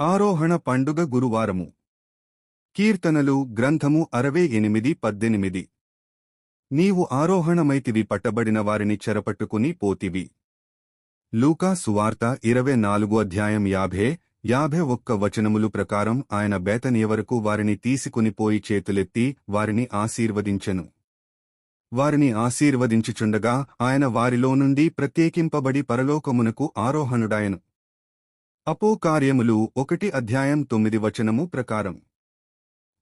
ఆరోహణ పండుగ గురువారము. కీర్తనలు గ్రంథము 68:18. నీవు ఆరోహణమైతివి, పట్టబడిన వారిని చెరపట్టుకుని పోతివి. లూకా సువార్త 24:50-51 వచనములు ప్రకారం ఆయన బేతనియ వరకు వారిని తీసుకుని పోయి చేతులెత్తి వారిని ఆశీర్వదించెను. వారిని ఆశీర్వదించుచుండగా ఆయన వారిలో నుండి ప్రత్యేకింపబడి పరలోకమునకు ఆరోహణుడాయెను. అపోకార్యములు 1:9 వచనము ప్రకారం.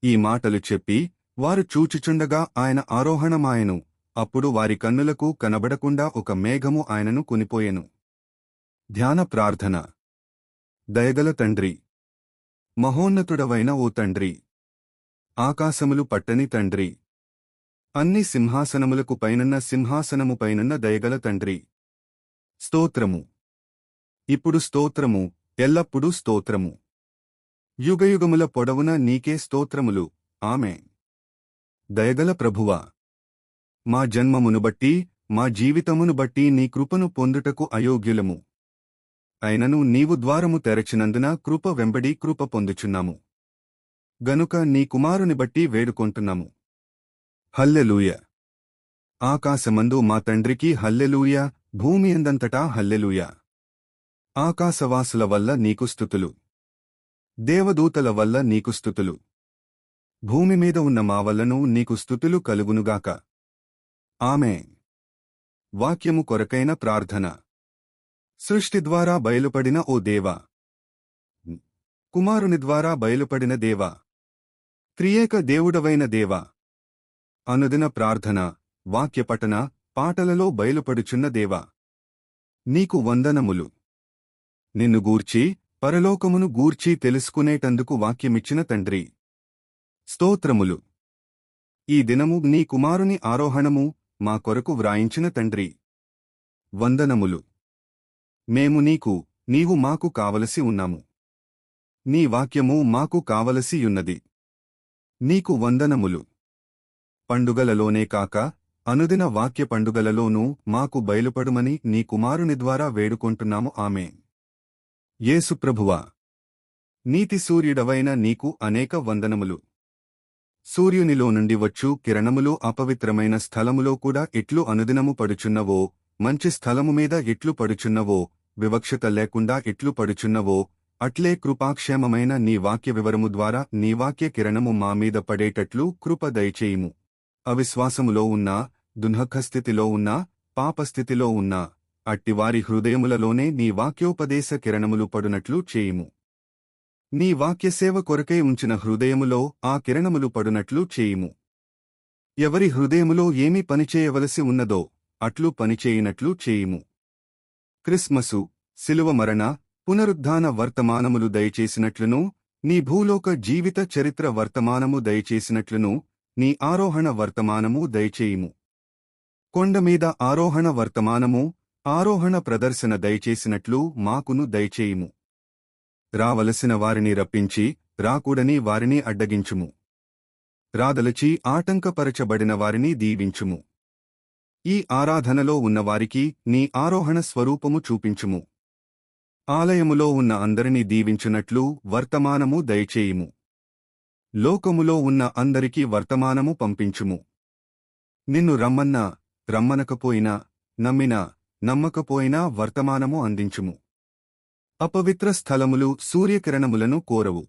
ఈ మాటలు చెప్పి వారు చూచుచుండగా ఆయన ఆరోహణమాయెను. అప్పుడు వారి కన్నులకు కనబడకుండా ఒక మేఘము ఆయనను కొనిపోయెను. ధ్యాన ప్రార్థన. దయగల తండ్రి, మహోన్నతుడవైన ఓ తండ్రి, ఆకాశములు పట్టని తండ్రి, అన్ని సింహాసనములకు పైనున్న సింహాసనము పైనున్న దయగల తండ్రి, స్తోత్రము. ఇప్పుడు స్తోత్రము, ఎల్లప్పుడూ స్తోత్రము. యుగయుగముల పొడవున నీకే స్తోత్రములు. ఆమేన్. దయగల ప్రభువా, మా జన్మమును బట్టి మా జీవితమును బట్టి నీ కృపను పొందుటకు అయోగ్యులము. అయినను నీవు ద్వారము తెరచినందున కృప వెంబడి కృప పొందుచున్నాము. గనుక నీ కుమారుని బట్టి వేడుకొంటున్నాము. హల్లెలూయ. ఆకాశమందు మా తండ్రికి హల్లెలూయ, భూమి అందంతటా హల్లెలూయ. ఆకాశవాసుల వల్ల నీకు స్తుతులు, దేవదూతల వల్ల నీకు స్తుతులు, భూమి మీద ఉన్న మా వల్లను నీకు స్తుతులు కలుగునుగాక. ఆమేన్. వాక్యము కొరకైన ప్రార్థన. సృష్టి ద్వారా బయలుపడిన ఓ దేవా, కుమారుని ద్వారా బయలుపడిన దేవా, త్రియేక దేవుడవైన దేవా, అనుదిన ప్రార్థన, వాక్యపఠన, పాటలలో బయలుపడుచున్న దేవా, నీకు వందనములు. నిన్ను గూర్చి, పరలోకమును గూర్చి తెలుసుకునేటందుకు వాక్యమిచ్చిన తండ్రి, స్తోత్రములు. ఈ దినము నీ కుమారుని ఆరోహణము మా కొరకు వ్రాయించిన తండ్రి, వందనములు. మేము నీకు, నీవు మాకు కావలసి ఉన్నాము. నీ వాక్యము మాకు కావలసియున్నది. నీకు వందనములు. పండుగలలోనే కాక అనుదిన వాక్య పండుగలలోనూ మాకు బయలుపడుమని నీ కుమారుని ద్వారా వేడుకొంటున్నాము. ఆమేన్. యేసుప్రభువా, నీతి సూర్యుడవైన నీకు అనేక వందనములు. సూర్యునిలో నుండి వచ్చు కిరణములు అపవిత్రమైన స్థలములో కూడా ఎట్లు అనుదినము పడుచున్నవో, మంచి స్థలము మీద ఎట్లు పడుచున్నవో, వివక్షత లేకుండా ఎట్లు పడుచున్నవో, అట్లే కృపాక్షేమమైన నీ వాక్య వివరము ద్వారా నీ వాక్య కిరణము మా మీద పడేటట్లు కృప దయచేయుము. అవిశ్వాసములో ఉన్నా, దున్హఖస్థితిలో ఉన్నా, పాపస్థితిలో ఉన్నా, అట్టివారి హృదయములలోనే నీ వాక్యోపదేశ కిరణములు పడునట్లు చేయుము. నీ వాక్యసేవ కొరకై ఉంచిన హృదయములో ఆ కిరణములు పడునట్లు చేయుము. ఎవరి హృదయములో ఏమి పనిచేయవలసి ఉన్నదో అట్లు పనిచేయునట్లు చేయుము. క్రిస్మసు, శిలువ మరణ, పునరుద్ధాన వర్తమానములు దయచేసినట్లును, నీ భూలోక జీవిత చరిత్ర వర్తమానము దయచేసినట్లును, నీ ఆరోహణ వర్తమానము దయచేయుము. కొండమీద ఆరోహణ వర్తమానము, ఆరోహణ ప్రదర్శన దయచేసినట్లు మాకును దయచేయుము. రావలసిన వారిని రప్పించి, రాకూడని వారిని అడ్డగించుము. రాదలచి ఆటంకపరచబడిన వారిని దీవించుము. ఈ ఆరాధనలో ఉన్నవారికి నీ ఆరోహణ స్వరూపము చూపించుము. ఆలయములో ఉన్న అందరినీ దీవించునట్లు వర్తమానము దయచేయుము. లోకములో ఉన్న అందరికీ వర్తమానము పంపించుము. నిన్ను రమ్మన్నా, రమ్మనకపోయినా, నమ్మినా, నమ్మకపోయినా వర్తమానము అందించుము. అపవిత్ర స్థలములు సూర్యకిరణములను కోరవు.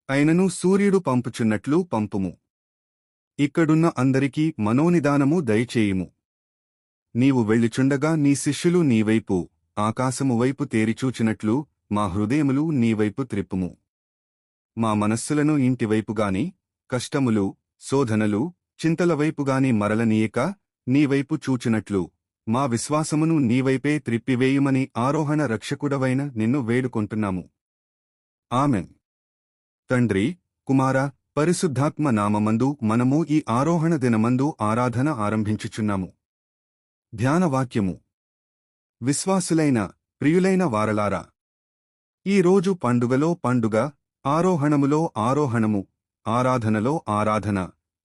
అయినను సూర్యుడు పంపుచున్నట్లు పంపుము. ఇక్కడున్న అందరికీ మనోనిదానము దయచేయుము. నీవు వెళ్ళుచుండగా నీ శిష్యులు నీవైపు, ఆకాశము వైపు తేరిచూచినట్లు మా హృదయములు నీవైపు త్రిప్పుము. మా మనస్సులను ఇంటివైపుగాని, కష్టములు, శోధనలు, చింతలవైపుగాని మరలనీయక నీవైపు చూచినట్లు మా విశ్వాసమును నీవైపే త్రిప్పివేయుమని ఆరోహణ రక్షకుడవైన నిన్ను వేడుకొంటున్నాము. ఆమెన్. తండ్రి, కుమార, పరిశుద్ధాత్మ నామమందు మనము ఈ ఆరోహణ దినమందు ఆరాధన ఆరంభించుచున్నాము. ధ్యానవాక్యము. విశ్వాసులైన, ప్రియులైన వారలారా, ఈ రోజు పండుగలో పండుగ, ఆరోహణములో ఆరోహణము, ఆరాధనలో ఆరాధన,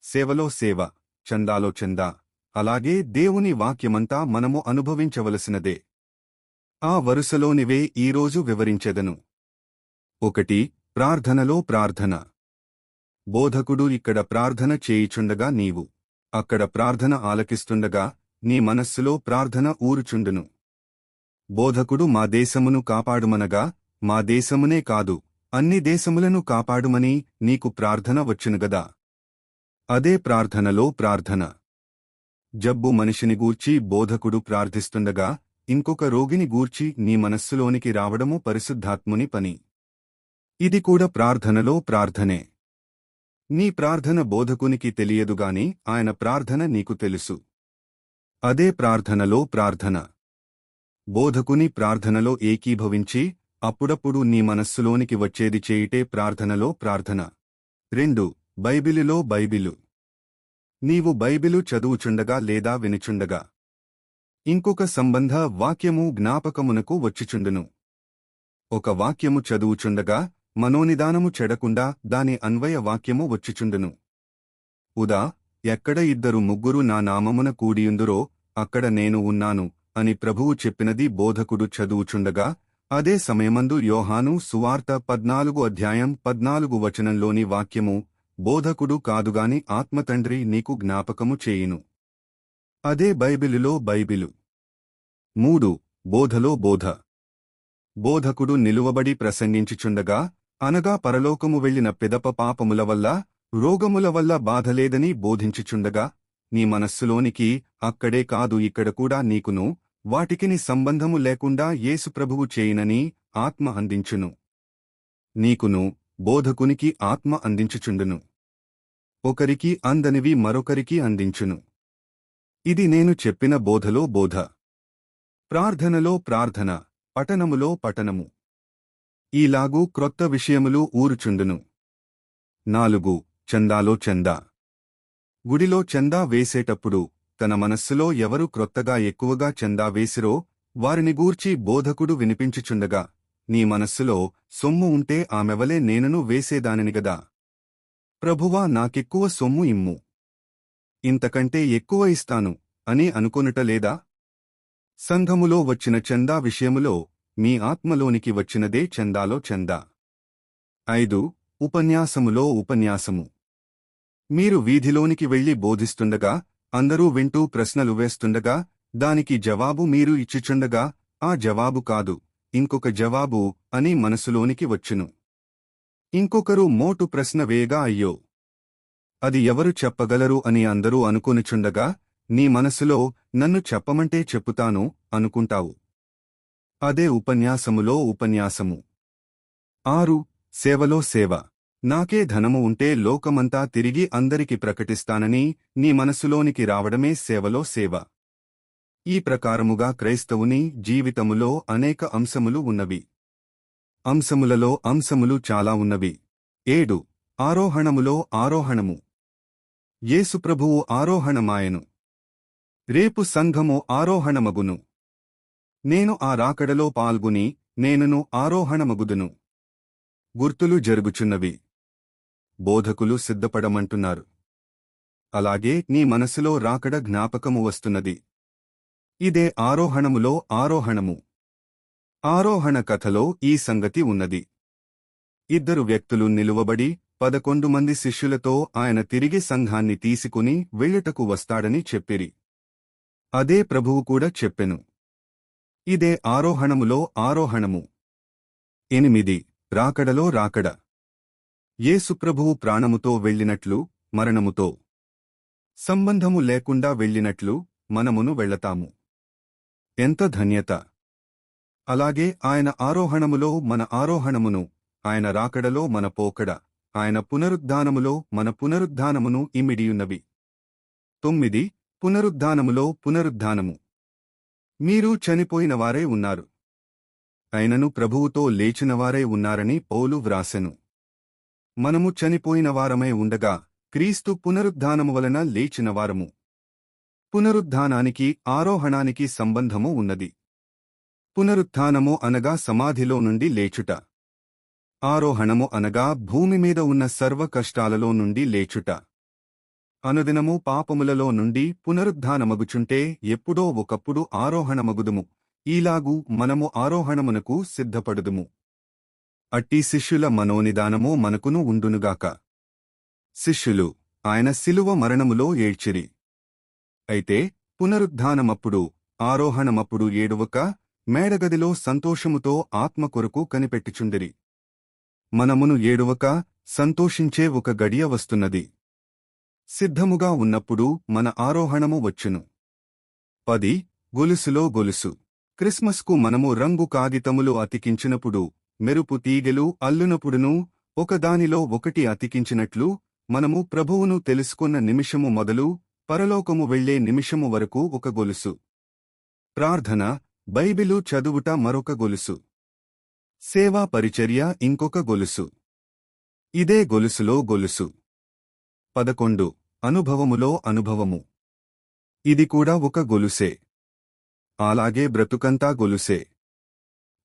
సేవలో సేవ, చందాలో చందా, అలాగే దేవుని వాక్యమంతా మనము అనుభవించవలసినదే. ఆ వరుసలోనివే ఈరోజు వివరించెదను. ఒకటి ప్రార్థనలో ప్రార్థన. బోధకుడు ఇక్కడ ప్రార్థన చేయుచుండగా నీవు అక్కడ ప్రార్థన ఆలకిస్తుండగా నీ మనస్సులో ప్రార్థన ఊరుచుండును. బోధకుడు మా దేశమును కాపాడుమనగా మా దేశమునే కాదు అన్ని దేశములను కాపాడుమని నీకు ప్రార్థన వచ్చునుగదా. అదే ప్రార్థనలో ప్రార్థన. జబ్బు మనిషిని గూర్చి బోధకుడు ప్రార్థిస్తుండగా ఇంకొక రోగిని గూర్చి నీ మనస్సులోనికి రావడము పరిశుద్ధాత్ముని పని. ఇది కూడా ప్రార్థనలో ప్రార్థనే. నీ ప్రార్థన బోధకునికి తెలియదుగాని ఆయన ప్రార్థన నీకు తెలుసు. అదే ప్రార్థనలో ప్రార్థన. బోధకుని ప్రార్థనలో ఏకీభవించి అప్పుడప్పుడు నీ మనస్సులోనికి వచ్చేది చేయుటే ప్రార్థనలో ప్రార్థన. 2 బైబిలులో బైబిలు. నీవు బైబిలు చదువుచుండగా లేదా వినుచుండగా ఇంకొక సంబంధ వాక్యము జ్ఞాపకమునకు వచ్చుచుండును. ఒక వాక్యము చదువుచుండగా మనోనిదానము చెడకుండా దాని అన్వయ వాక్యము వచ్చుచుండును. ఉదా ఎక్కడ 2-3 నా నామమున కూడియుందురో అక్కడ నేను ఉన్నాను అని ప్రభువు చెప్పినది బోధకుడు చదువుచుండగా అదే సమయమందు యోహాను సువార్త 14 వాక్యము బోధకుడు కాదుగాని ఆత్మతండ్రి నీకు జ్ఞాపకము చేయును. అదే బైబిలులో బైబిలు. 3 బోధలో బోధ. బోధకుడు నిలువబడి ప్రసంగించుచుండగా అనగా పరలోకము వెళ్లిన పిదప పాపముల వల్ల రోగముల వల్ల బాధలేదని బోధించుచుండగా నీ మనస్సులోనికి అక్కడే కాదు ఇక్కడ కూడా నీకును వాటికిని సంబంధము లేకుండా యేసుప్రభువు చేయునని ఆత్మ అందించును. నీకును బోధకునికి ఆత్మ అందించుచుండును. ఒకరికి అందనివి మరొకరికి అందించును. ఇది నేను చెప్పిన బోధలో బోధ. ప్రార్థనలో ప్రార్థన, పఠనములో పఠనము. ఈలాగు క్రొత్త విషయములు ఊరుచుండును. 4 చందాలో చందా. గుడిలో చందా వేసేటప్పుడు తన మనస్సులో ఎవరు క్రొత్తగా ఎక్కువగా చందా వేసిరో వారిని గూర్చి బోధకుడు వినిపించుచుండగా నీ మనస్సులో సొమ్ము ఉంటే ఆమెవలే నేనును వేసేదానినిగదా. ప్రభువా నాకెక్కువ సొమ్ము ఇమ్ము, ఇంతకంటే ఎక్కువ ఇస్తాను అని అనుకొనుటలేదా. సంఘములో వచ్చిన చందా విషయములో మీ ఆత్మలోనికి వచ్చినదే చందాలో చందా. 5 ఉపన్యాసములో ఉపన్యాసము. మీరు వీధిలోనికి వెళ్లి బోధిస్తుండగా అందరూ వింటూ ప్రశ్నలు వేస్తుండగా దానికి జవాబు మీరు ఇచ్చుచుండగా ఆ జవాబు కాదు ఇంకొక జవాబు అని మనసులోనికి వచ్చును. ఇంకొకరు మోటు ప్రశ్న వేయగా అయ్యో అది ఎవరు చెప్పగలరు అని అందరూ అనుకొనుచుండగా నీ మనసులో నన్ను చెప్పమంటే చెప్పుతాను అనుకుంటావు. అదే ఉపన్యాసములో ఉపన్యాసము. 6 సేవలో సేవ. నాకే ధనము ఉంటే లోకమంతా తిరిగి అందరికి ప్రకటిస్తానని నీ మనసులోనికి రావడమే సేవలో సేవ. ఈ ప్రకారముగా క్రైస్తవుని జీవితములో అనేక అంశములు ఉన్నవి. అంశములలో అంశములు చాలా ఉన్నవి. 7 ఆరోహణములో ఆరోహణము. యేసుప్రభువు ఆరోహణమాయెను. రేపు సంఘము ఆరోహణమగును. నేను ఆ రాకడలో పాల్గొని నేనును ఆరోహణమగుదును. గుర్తులు జరుగుచున్నవి. బోధకులు సిద్ధపడమంటున్నారు. అలాగే నీ మనసులో రాకడ జ్ఞాపకము వస్తున్నది. ఇదే ఆరోహణములో ఆరోహణము. ఆరోహణ కథలో ఈ సంగతి ఉన్నది. 2 వ్యక్తులు నిలువబడి 11 మంది శిష్యులతో ఆయన తిరిగి సంఘాన్ని తీసుకుని వెళ్ళుటకు వస్తాడని చెప్పిరి. అదే ప్రభువు కూడా చెప్పెను. ఇదే ఆరోహణములో ఆరోహణము. 8 రాకడలో రాకడ. యేసుప్రభువు ప్రాణముతో వెళ్ళినట్లు మరణముతో సంబంధము లేకుండా వెళ్ళినట్లు మనమును వెళ్లతాము. ఎంత ధన్యత! అలాగే ఆయన ఆరోహణములో మన ఆరోహణమును, ఆయన రాకడలో మన పోకడ, ఆయన పునరుద్ధానములో మన పునరుద్ధానమును ఇమిడియున్నవి. 9 పునరుద్ధానములో పునరుద్ధానము. మీరు చనిపోయినవారే ఉన్నారు, అయినను ప్రభువుతో లేచినవారే ఉన్నారని పౌలు వ్రాసెను. మనము చనిపోయినవారమై ఉండగా క్రీస్తు పునరుద్ధానము వలన లేచినవారము. పునరుద్ధానానికి ఆరోహణానికి సంబంధము ఉన్నది. పునరుత్థానము అనగా సమాధిలో నుండి లేచుట. ఆరోహణము అనగా భూమి మీద ఉన్న సర్వ కష్టాలలో నుండి లేచుట. అనుదినము పాపములలో నుండి పునరుద్ధానమగుచుంటే ఎప్పుడో ఒకప్పుడు ఆరోహణమగుదుము. ఈలాగు మనము ఆరోహణమునకు సిద్ధపడుదుము. అట్టి శిష్యుల మనోనిదానము మనకును ఉండునుగాక. శిష్యులు ఆయన శిలువ మరణములో ఏడ్చిరి. అయితే పునరుద్ధానమప్పుడు ఆరోహణమప్పుడు ఏడువక మేడగదిలో సంతోషముతో ఆత్మ కొరకు కనిపెట్టుచుండిరి. మనమును ఏడువక సంతోషించే ఒక గడియ వస్తున్నది. సిద్ధముగా ఉన్నప్పుడు మన ఆరోహణము వచ్చును. 10 గొలుసులో గొలుసు. క్రిస్మస్కు మనము రంగు కాగితములు అతికించినప్పుడు మెరుపు తీగెలు అల్లునప్పుడునూ ఒకదానిలో ఒకటి అతికించినట్లు మనము ప్రభువును తెలుసుకున్న నిమిషము మొదలు పరలోకము వెళ్లే నిమిషము వరకు ఒక గొలుసు. ప్రార్థన, బైబిలు చదువుట మరొక గొలుసు. సేవా పరిచర్య ఇంకొక గొలుసు. ఇదే గొలుసులో గొలుసు. 11 అనుభవములో అనుభవము. ఇది కూడా ఒక గొలుసే. అలాగే బ్రతుకంతా గొలుసే.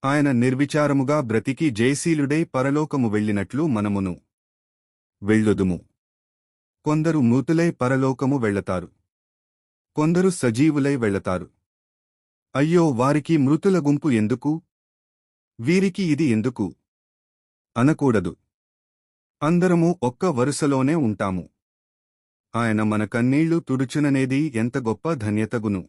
ఆయన నిర్విచారముగా బ్రతికి జయశీలుడై పరలోకము వెళ్ళినట్లు మనమును వెళ్ళుదుము. కొందరు మృతులై పరలోకము వెళ్లతారు. కొందరు సజీవులై వెళ్లతారు. అయ్యో, వారికి మృతుల గుంపు ఎందుకు? వీరికి ఇది ఎందుకు అనకూడదు. అందరము ఒక్క వరుసలోనే ఉంటాము. ఆయన మన కన్నీళ్లు తుడుచుననేది ఎంత గొప్ప ధన్యతగును.